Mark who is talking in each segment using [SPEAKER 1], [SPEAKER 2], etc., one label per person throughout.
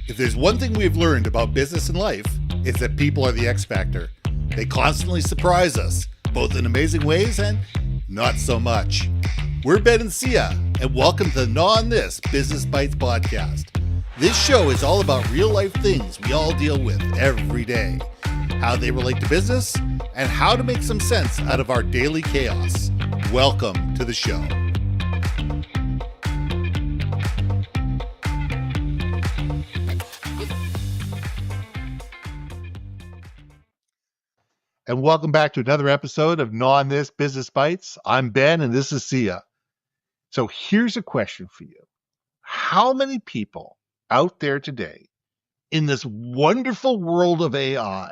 [SPEAKER 1] If there's one thing we've learned about business and life, it's that people are the X factor. They constantly surprise us, both in amazing ways and not so much. We're Ben and Syya, and welcome to the Gnaw on This Business Bites podcast. This show is all about real-life things we all deal with every day, how they relate to business, and how to make some sense out of our daily chaos. Welcome to the show. And welcome back to another episode of Gnaw on This Business Bites. I'm Ben, and this is Syya. So here's a question for you. How many people out there today in this wonderful world of AI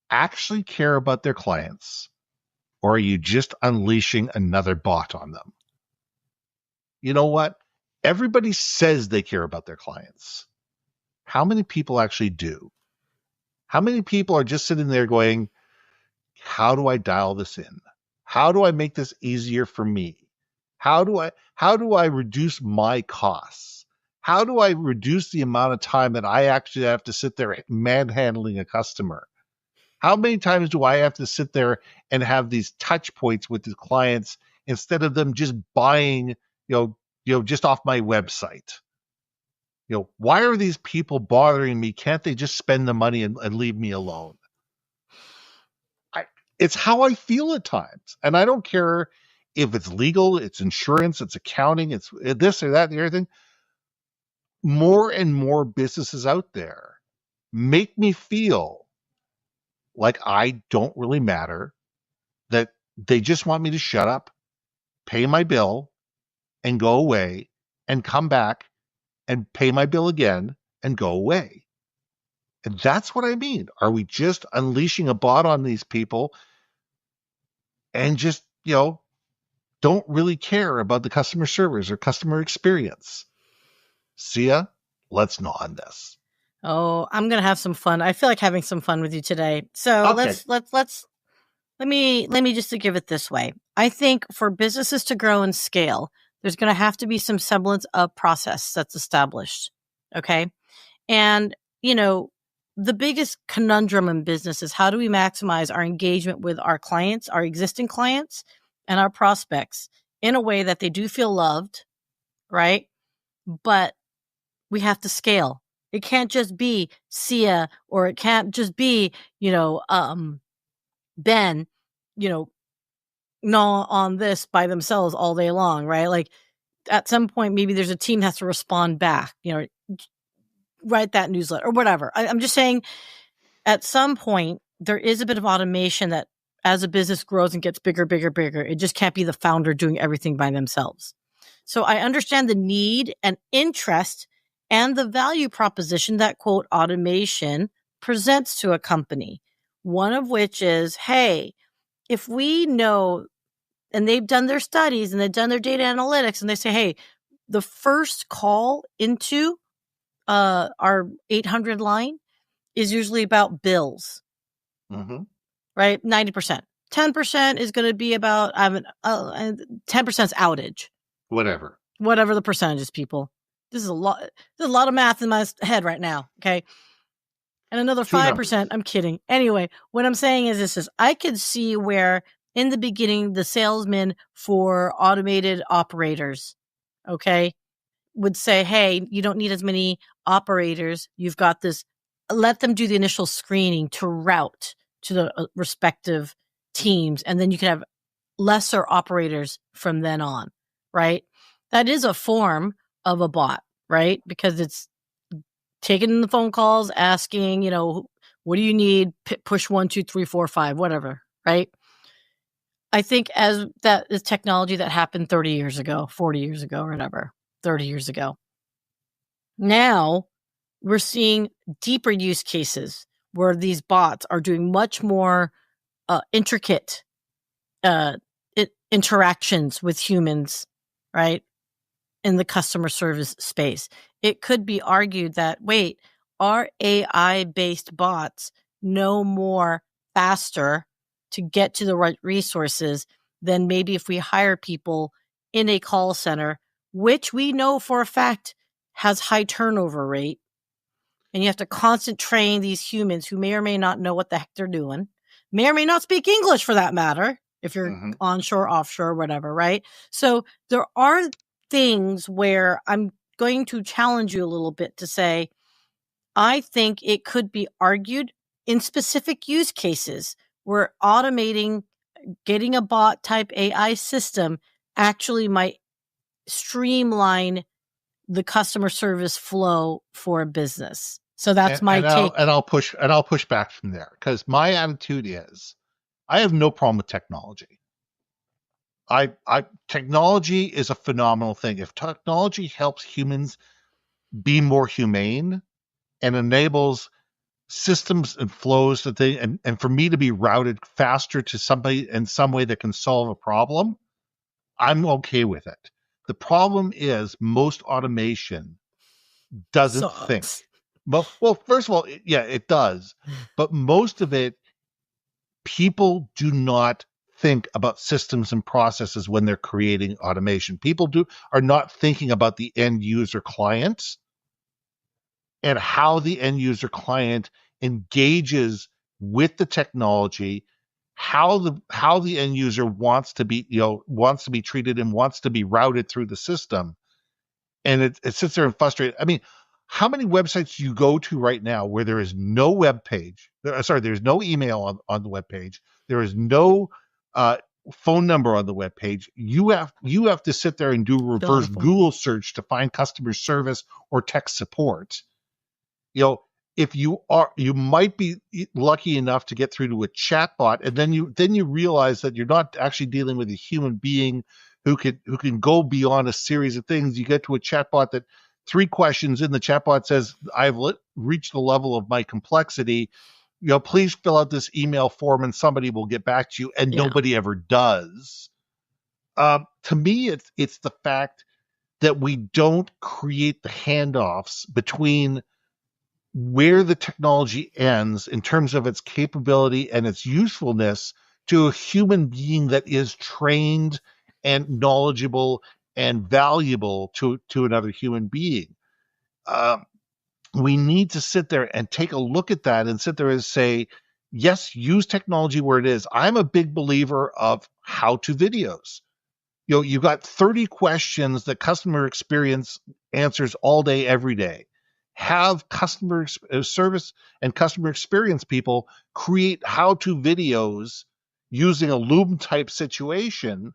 [SPEAKER 1] actually care about their clients? Or are you just unleashing another bot on them? You know what? Everybody says they care about their clients. How many people actually do? How many people are just sitting there going, how do I dial this in? How do I make this easier for me? How do I reduce my costs? How do I reduce the amount of time that I actually have to sit there manhandling a customer? How many times do I have to sit there and have these touch points with the clients instead of them just buying, just off my website? Why are these people bothering me? Can't they just spend the money and leave me alone? It's how I feel at times. And I don't care if it's legal, it's insurance, it's accounting, it's this or that, and everything. More and more businesses out there make me feel like I don't really matter, that they just want me to shut up, pay my bill, and go away, and come back and pay my bill again and go away. And that's what I mean. Are we just unleashing a bot on these people and just, don't really care about the customer service or customer experience? Syya, let's gnaw on this.
[SPEAKER 2] Oh, I'm going to have some fun. I feel like having some fun with you today. So
[SPEAKER 1] Okay.
[SPEAKER 2] let me just give it this way. I think for businesses to grow and scale, there's going to have to be some semblance of process that's established. Okay. And, the biggest conundrum in business is how do we maximize our engagement with our clients, our existing clients, and our prospects in a way that they do feel loved, right? But we have to scale. It can't just be Syya, or it can't just be, Ben, gnaw on this by themselves all day long, right? Like at some point, maybe there's a team that has to respond back, write that newsletter or whatever. I'm just saying at some point, there is a bit of automation that as a business grows and gets bigger, it just can't be the founder doing everything by themselves. So I understand the need and interest and the value proposition that, quote, automation presents to a company. One of which is, hey, if we know, and they've done their studies and they've done their data analytics, and they say, hey, the first call into our 800 line is usually about bills, right? 90%. 10% is going to be about 10%'s outage.
[SPEAKER 1] Whatever
[SPEAKER 2] the percentage is, people. This is a lot. There's a lot of math in my head right now. Okay. And another 5%. I'm kidding. Anyway, what I'm saying is this: I could see where in the beginning, the salesman for automated operators, okay, would say, hey, you don't need as many operators. You've got this. Let them do the initial screening to route to the respective teams. And then you can have lesser operators from then on, right? That is a form of a bot, right? Because it's taking the phone calls, asking, what do you need? Push 1, 2, 3, 4, 5, whatever, right? I think as that is technology that happened 30 years ago, 40 years ago, or whatever. 30 years ago. Now we're seeing deeper use cases where these bots are doing much more intricate interactions with humans, right? In the customer service space. It could be argued that, wait, our AI-based bots know more faster to get to the right resources than maybe if we hire people in a call center, which we know for a fact has high turnover rate, and you have to constant train these humans who may or may not know what the heck they're doing, may or may not speak English for that matter, if you're onshore, offshore, whatever, right? So there are things where I'm going to challenge you a little bit to say, I think it could be argued in specific use cases where automating, getting a bot type AI system actually might streamline the customer service flow for a business. So that's my take.
[SPEAKER 1] I'll push back from there, because my attitude is I have no problem with technology. Technology is a phenomenal thing. If technology helps humans be more humane and enables systems and flows that they and for me to be routed faster to somebody in some way that can solve a problem, I'm okay with it. The problem is most automation doesn't think. Well, first of all, yeah, it does, but most of it, people do not think about systems and processes when they're creating automation. People are not thinking about the end user clients and how the end user client engages with the technology, how the end user wants to be treated and wants to be routed through the system. And it sits there and frustrated. I mean, how many websites do you go to right now where there is no web page? There's no email on the web page. There is no phone number on the web page. You have to sit there and do reverse Google search to find customer service or tech support. If you might be lucky enough to get through to a chatbot, and then you realize that you're not actually dealing with a human being who can go beyond a series of things. You get to a chatbot that 3 questions in, the chatbot says, I've reached the level of my complexity. Please fill out this email form and somebody will get back to you, and nobody ever does. To me, it's the fact that we don't create the handoffs between where the technology ends in terms of its capability and its usefulness to a human being that is trained and knowledgeable and valuable to another human being. We need to sit there and take a look at that and sit there and say, yes, use technology where it is. I'm a big believer of how-to videos. You've got 30 questions that customer experience answers all day, every day. Have customer service and customer experience people create how-to videos using a Loom type situation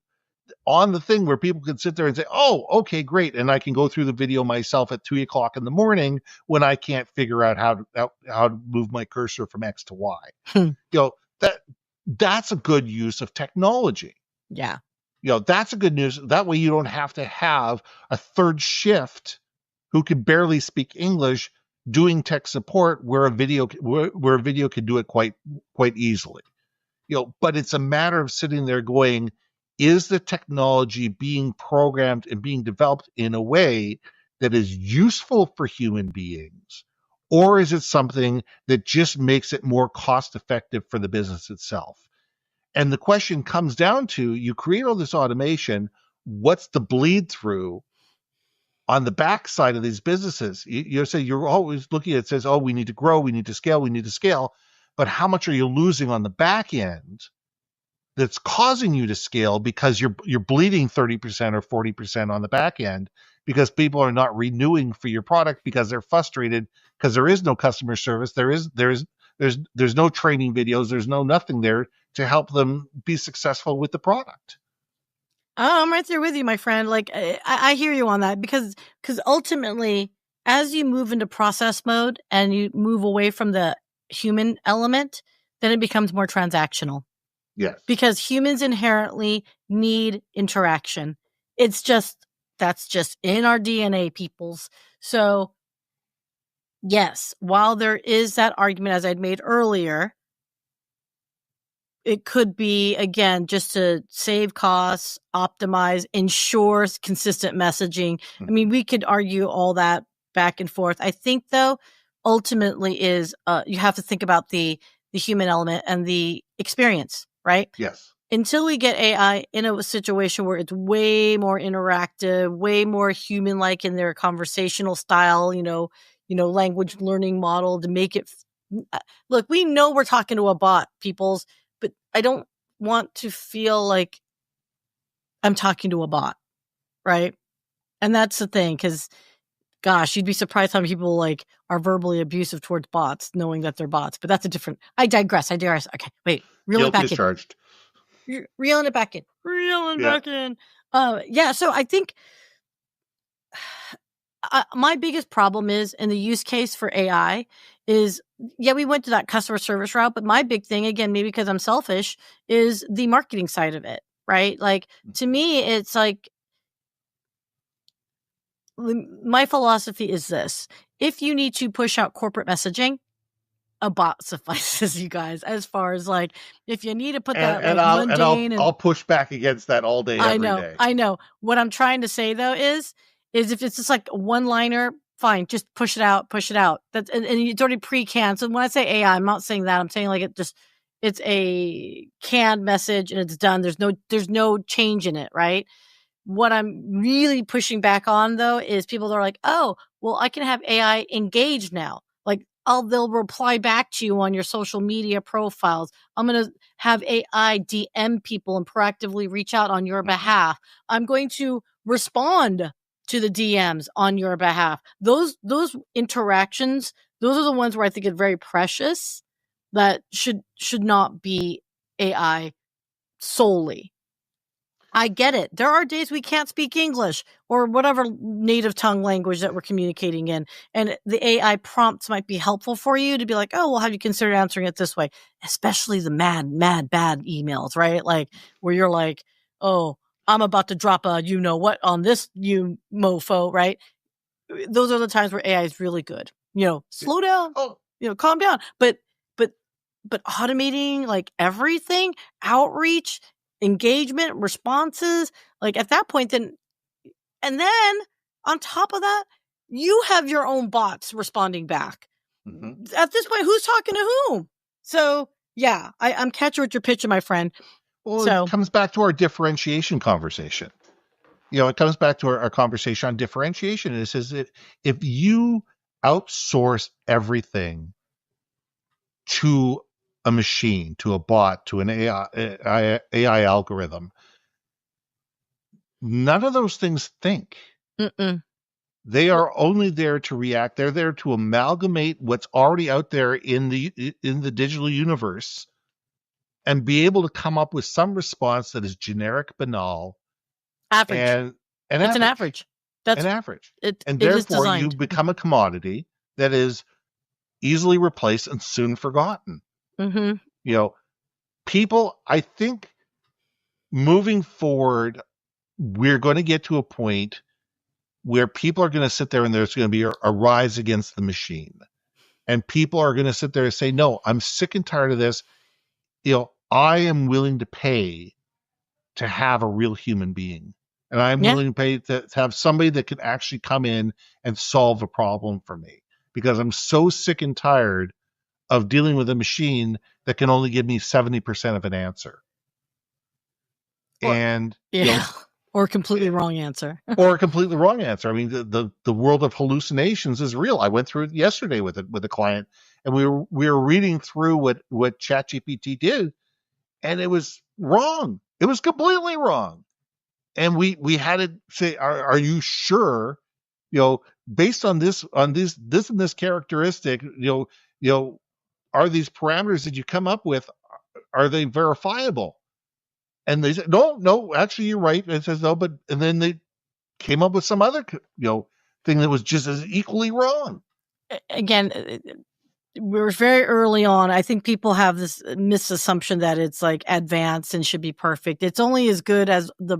[SPEAKER 1] on the thing where people can sit there and say, oh, okay, great. And I can go through the video myself at 3 o'clock in the morning when I can't figure out how to move my cursor from X to Y. That's a good use of technology.
[SPEAKER 2] Yeah.
[SPEAKER 1] That's a good news. That way you don't have to have a third shift who can barely speak English doing tech support where a video can do it quite easily. But it's a matter of sitting there going, is the technology being programmed and being developed in a way that is useful for human beings, or is it something that just makes it more cost effective for the business itself? And the question comes down to, you create all this automation, what's the bleed through on the backside of these businesses? You say you're always looking at it, says, oh, we need to grow, we need to scale. But how much are you losing on the back end that's causing you to scale because you're bleeding 30% or 40% on the back end because people are not renewing for your product because they're frustrated because there is no customer service, there's no training videos, there's no nothing there to help them be successful with the product.
[SPEAKER 2] Oh, I'm right there with you, my friend. Like, I hear you on that because ultimately, as you move into process mode and you move away from the human element, then it becomes more transactional.
[SPEAKER 1] Yes.
[SPEAKER 2] Because humans inherently need interaction. That's just in our DNA, peoples. So, yes, while there is that argument, as I'd made earlier, it could be, again, just to save costs, optimize, ensure consistent messaging. Mm-hmm. I mean, we could argue all that back and forth. I think, though, ultimately is you have to think about the human element and the experience, right?
[SPEAKER 1] Yes.
[SPEAKER 2] Until we get AI in a situation where it's way more interactive, way more human-like in their conversational style, language learning model to make it. Look, we know we're talking to a bot, peoples, but I don't want to feel like I'm talking to a bot, right? And that's the thing, because gosh, you'd be surprised how many people like are verbally abusive towards bots, knowing that they're bots. But that's a different. I digress. Okay, wait. Reel it back
[SPEAKER 1] discharged.
[SPEAKER 2] in. Reeling it back in. Back in. Yeah. So I think my biggest problem is in the use case for AI is, we went to that customer service route, but my big thing, again, maybe because I'm selfish, is the marketing side of it, right? Like, to me, it's like, my philosophy is this: if you need to push out corporate messaging, a bot suffices, you guys. As far as like, if you need to put that mundane,
[SPEAKER 1] I'll push back against that all day, every day.
[SPEAKER 2] I know. What I'm trying to say though is if it's just like one liner, fine, just push it out. That's and it's already pre-canned. So when I say AI, I'm not saying that. I'm saying like it's a canned message and it's done. There's no change in it, right? What I'm really pushing back on though is people that are like, oh, well, I can have AI engage now. Like, they'll reply back to you on your social media profiles. I'm going to have AI DM people and proactively reach out on your behalf. I'm going to respond to the DMs on your behalf. Those interactions, those are the ones where I think it's very precious, that should not be AI solely. I get it. There are days we can't speak English or whatever native tongue language that we're communicating in. And the AI prompts might be helpful for you to be like, oh, well, have you considered answering it this way? Especially the mad, bad emails, right? Like, where you're like, oh, I'm about to drop a what on this, you mofo, right? Those are the times where AI is really good. Slow down, calm down. But automating like everything, outreach, engagement, responses, like at that point, then on top of that, you have your own bots responding back. Mm-hmm. At this point, who's talking to whom? So yeah, I'm catching what you're pitching, my friend.
[SPEAKER 1] Well, it comes back to our differentiation conversation. It comes back to our conversation on differentiation. And it says that if you outsource everything to a machine, to a bot, to an AI algorithm, none of those things think. Mm-mm. They are only there to react. They're there to amalgamate what's already out there in the digital universe and be able to come up with some response that is generic, banal,
[SPEAKER 2] average.
[SPEAKER 1] And
[SPEAKER 2] it's an average.
[SPEAKER 1] That's an average. And therefore, you become a commodity that is easily replaced and soon forgotten. Mm-hmm. People, I think, moving forward, we're going to get to a point where people are going to sit there and there's going to be a rise against the machine. And people are going to sit there and say, no, I'm sick and tired of this. I am willing to pay to have a real human being. And I'm willing to pay to have somebody that can actually come in and solve a problem for me, because I'm so sick and tired of dealing with a machine that can only give me 70% of an answer.
[SPEAKER 2] Or a completely wrong answer.
[SPEAKER 1] Or a completely wrong answer. I mean, the world of hallucinations is real. I went through it yesterday with a client, and we were reading through what ChatGPT did, and it was wrong. It was completely wrong. And we had to say, are you sure? Based on this and this characteristic, are these parameters that you come up with, are they verifiable? And they said, no, actually you're right. It says no, and then they came up with some other, thing that was just as equally wrong.
[SPEAKER 2] Again, we were very early on. I think people have this misassumption that it's like advanced and should be perfect. It's only as good as the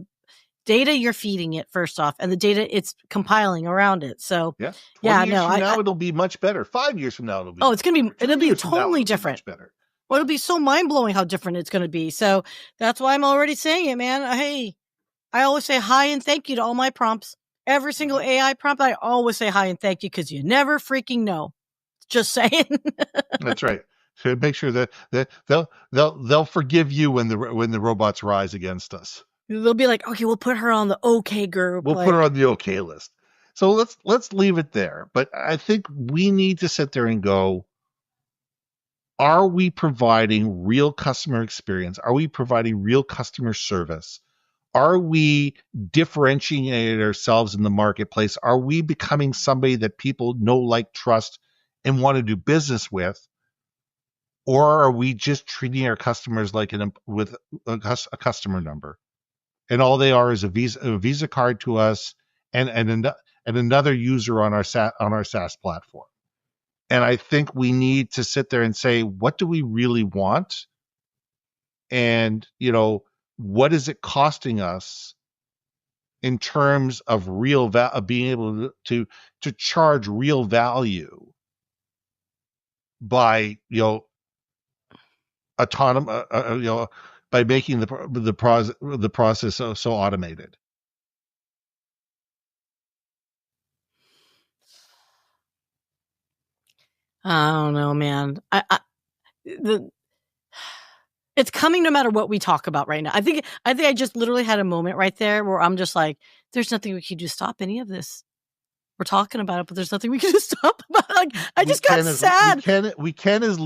[SPEAKER 2] data you're feeding it, first off, and the data it's compiling around it. So
[SPEAKER 1] now it'll be much better. 5 years from now it'll be.
[SPEAKER 2] Oh, it'll be totally different. Better. Well, it'll be so mind blowing how different it's going to be. So that's why I'm already saying it, man. Hey, I always say hi and thank you to all my prompts. Every single AI prompt, I always say hi and thank you, because you never freaking know. Just saying.
[SPEAKER 1] That's right. So make sure that they'll forgive you when the robots rise against us.
[SPEAKER 2] They'll be like, okay, we'll put her on the okay group.
[SPEAKER 1] We'll put her on the okay list. So let's leave it there. But I think we need to sit there and go, are we providing real customer experience? Are we providing real customer service? Are we differentiating ourselves in the marketplace? Are we becoming somebody that people know, like, trust, and want to do business with? Or are we just treating our customers like with a customer number? And all they are is a Visa card to us and another user on our SaaS platform. And I think we need to sit there and say, what do we really want? And, what is it costing us in terms of of being able to charge real value by, autonomous, by making the process so automated.
[SPEAKER 2] I don't know, man. It's coming no matter what we talk about right now. I think I just literally had a moment right there where I'm just like, there's nothing we can do to stop any of this. We're talking about it, but there's nothing we can do to stop about it. Like, I just got sad.
[SPEAKER 1] We can as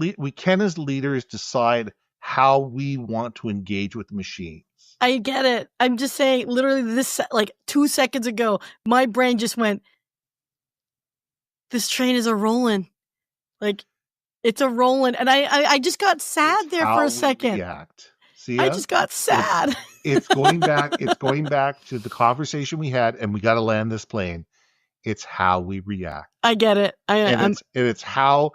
[SPEAKER 1] leaders decide how we want to engage with machines.
[SPEAKER 2] I get it. I'm just saying, literally this, like 2 seconds ago, my brain just went, this train is a rolling. Like, it's a rolling. And I just got sad there for a second.
[SPEAKER 1] Syya?
[SPEAKER 2] I just got sad.
[SPEAKER 1] It's going back to the conversation we had, and we got to land this plane. It's how we react.
[SPEAKER 2] I get it.
[SPEAKER 1] It's how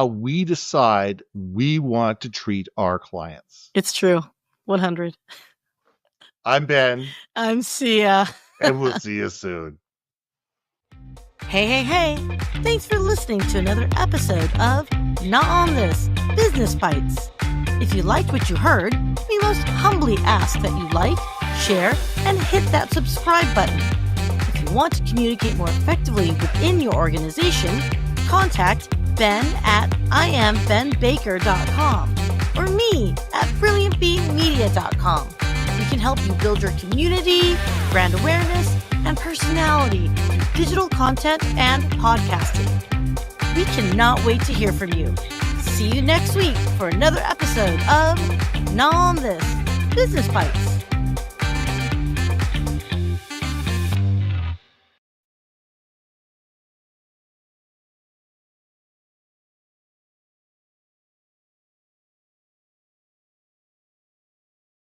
[SPEAKER 1] we decide we want to treat our clients.
[SPEAKER 2] It's true. 100.
[SPEAKER 1] I'm Ben.
[SPEAKER 2] I'm Syya.
[SPEAKER 1] And we'll see you soon.
[SPEAKER 2] Hey. Thanks for listening to another episode of Not On This, Business Bites. If you liked what you heard, we most humbly ask that you like, share, and hit that subscribe button. If you want to communicate more effectively within your organization, contact Ben at IamBenBaker.com or me at BrilliantBeMedia.com. We can help you build your community, brand awareness, and personality through digital content and podcasting. We cannot wait to hear from you. See you next week for another episode of Gnaw on This, Business Bites.